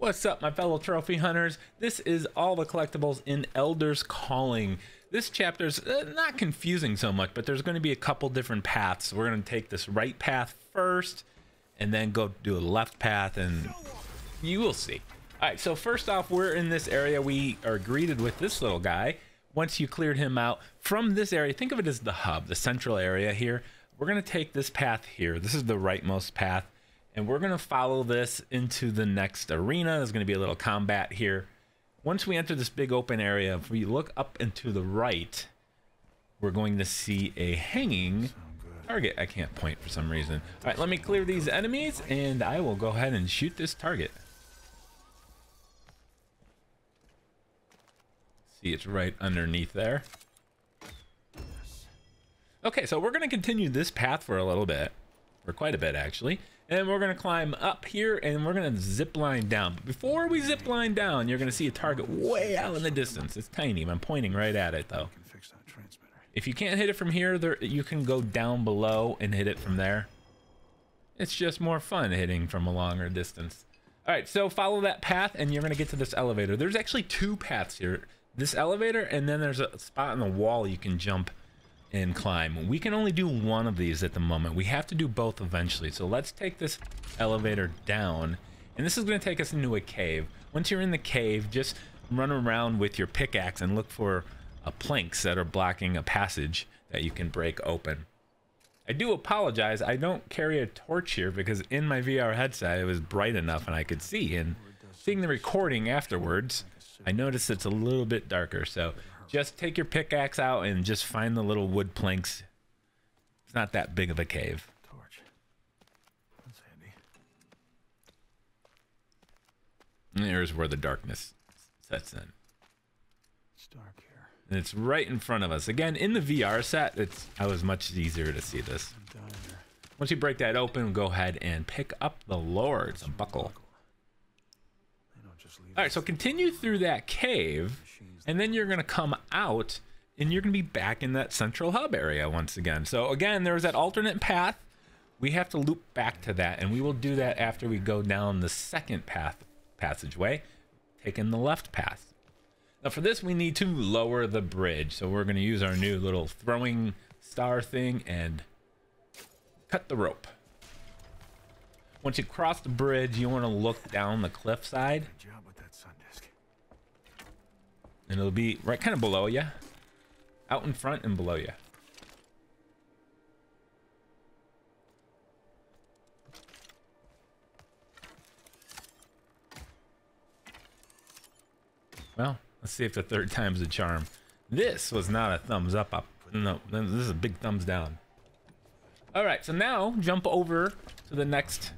What's up, my fellow trophy hunters? This is all the collectibles in Elder's Calling. This chapter's not confusing so much, but there's going to be a couple different paths. We're going to take this right path first and then go do a left path, and you will see. All right, so first off, we're in this area. We are greeted with this little guy. Once you cleared him out from this area, think of it as the hub, the central area here. We're going to take this path here. This is the rightmost path, and we're going to follow this into the next arena. There's going to be a little combat here. Once we enter this big open area, if we look up and to the right, we're going to see a hanging target. I can't point for some reason. All right, let me clear these enemies, and I will go ahead and shoot this target. See, it's right underneath there. Okay, so we're going to continue this path for a little bit, or quite a bit actually, and we're going to climb up here and we're going to zip line down. But before we zip line down, you're going to see a target way out in the distance. It's tiny. I'm pointing right at it though. If you can't hit it from here, you can go down below and hit it from there. It's just more fun hitting from a longer distance. All right, so follow that path and you're going to get to this elevator. There's actually two paths here. This elevator, and then there's a spot on the wall you can jump and climb. We can only do one of these at the moment. We have to do both eventually. So let's take this elevator down, and this is going to take us into a cave. Once you're in the cave, just run around with your pickaxe and look for planks that are blocking a passage that you can break open. I do apologize, I don't carry a torch here because in my VR headset it was bright enough and I could see, and seeing the recording afterwards I noticed it's a little bit darker. So just take your pickaxe out and just find the little wood planks. It's not that big of a cave. Torch. That's handy. And there's where the darkness sets in. It's dark here. And it's right in front of us. Again, in the VR set, I was much easier to see this. Once you break that open, go ahead and pick up the Lord's buckle. All right, so continue through that cave, and then you're going to come out, and you're going to be back in that central hub area once again. So again, there's that alternate path. We have to loop back to that, and we will do that after we go down the second passageway, taking the left path. Now for this, we need to lower the bridge. So we're going to use our new little throwing star thing and cut the rope. Once you cross the bridge, you want to look down the cliffside. And it'll be right kind of below you, out in front and below you. Well, let's see if the third time's a charm. This was not a thumbs up. No, this is a big thumbs down. All right, so now jump over to the next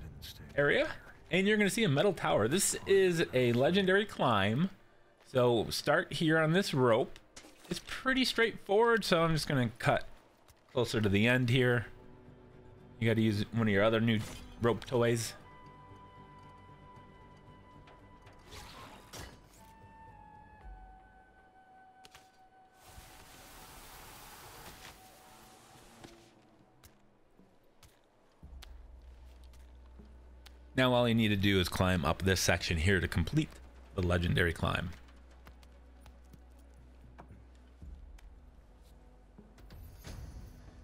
area and you're going to see a metal tower. This is a legendary climb. So start here on this rope. It's pretty straightforward, so I'm just going to cut closer to the end here. You got to use one of your other new rope toys. Now all you need to do is climb up this section here to complete the legendary climb.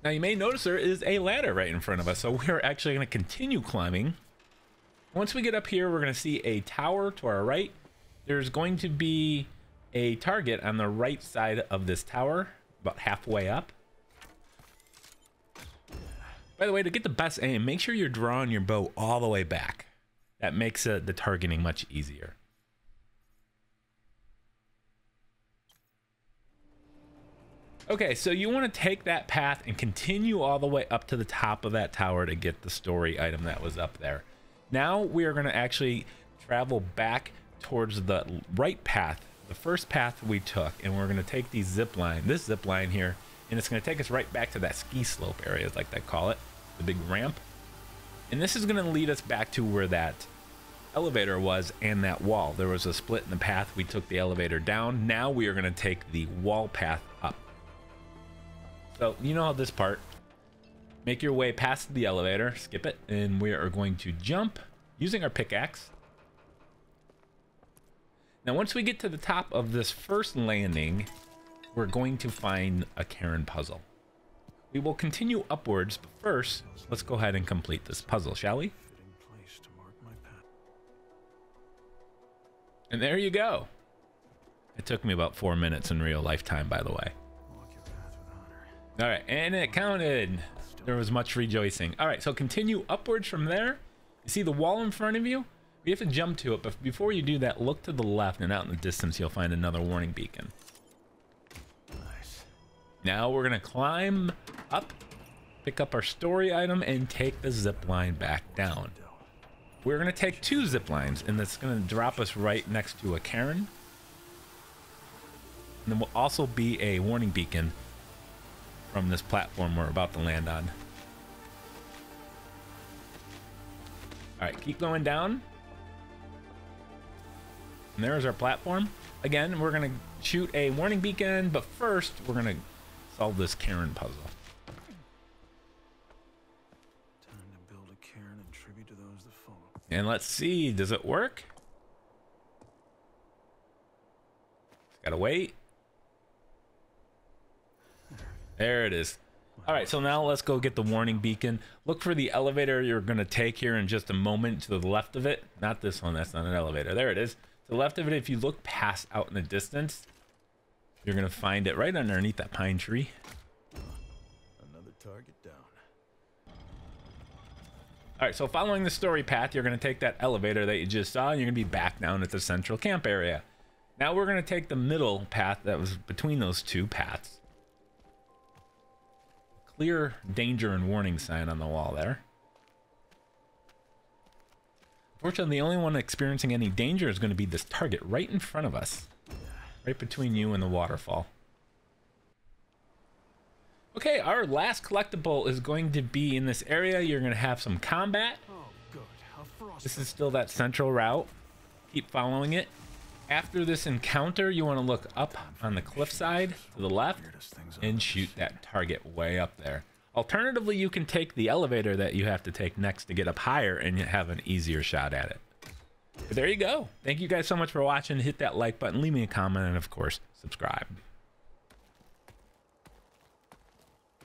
Now you may notice there is a ladder right in front of us, so we're actually going to continue climbing. Once we get up here, we're going to see a tower to our right. There's going to be a target on the right side of this tower, about halfway up. By the way, to get the best aim, make sure you're drawing your bow all the way back. That makes the targeting much easier. Okay, so you want to take that path and continue all the way up to the top of that tower to get the story item that was up there. Now we are going to actually travel back towards the right path, the first path we took, and we're going to take this zip line here, and it's going to take us right back to that ski slope area, like they call it, the big ramp. And this is going to lead us back to where that elevator was and that wall. There was a split in the path. We took the elevator down. Now we are going to take the wall path up. So you know this part. Make your way past the elevator, skip it, and we are going to jump using our pickaxe Now, once we get to the top of this first landing, we're going to find a Cairn puzzle. We will continue upwards, but first, let's go ahead and complete this puzzle, shall we? And there you go. It took me about 4 minutes in real life time, by the way. All right, and it counted. There was much rejoicing. All right, so continue upwards from there. You see the wall in front of you? You have to jump to it, but before you do that, look to the left, and out in the distance, you'll find another warning beacon. Nice. Now we're gonna climb up, pick up our story item, and take the zip line back down. We're gonna take 2 zip lines, and that's gonna drop us right next to a Cairn. And then will also be a warning beacon from this platform we're about to land on. All right, keep going down. And there's our platform. Again, we're gonna shoot a warning beacon, but first we're gonna solve this Cairn puzzle. Time to build a cairn in tribute to those that fall. And let's see, does it work? Gotta wait. There it is. All right, so now let's go get the warning beacon. Look for the elevator you're gonna take here in just a moment to the left of it. Not this one, that's not an elevator. There it is. To the left of it, if you look past out in the distance, you're gonna find it right underneath that pine tree. Another target down. All right, so following the story path, you're gonna take that elevator that you just saw, and you're gonna be back down at the central camp area. Now we're gonna take the middle path that was between those 2 paths. Clear danger and warning sign on the wall there. Fortunately, the only one experiencing any danger is going to be this target right in front of us. Right between you and the waterfall. Okay, our last collectible is going to be in this area. You're going to have some combat. Oh, good. This is still that central route. Keep following it. After this encounter, you want to look up on the cliffside to the left and shoot that target way up there. Alternatively, you can take the elevator that you have to take next to get up higher and have an easier shot at it. But there you go. Thank you guys so much for watching. Hit that like button, leave me a comment, and of course, subscribe.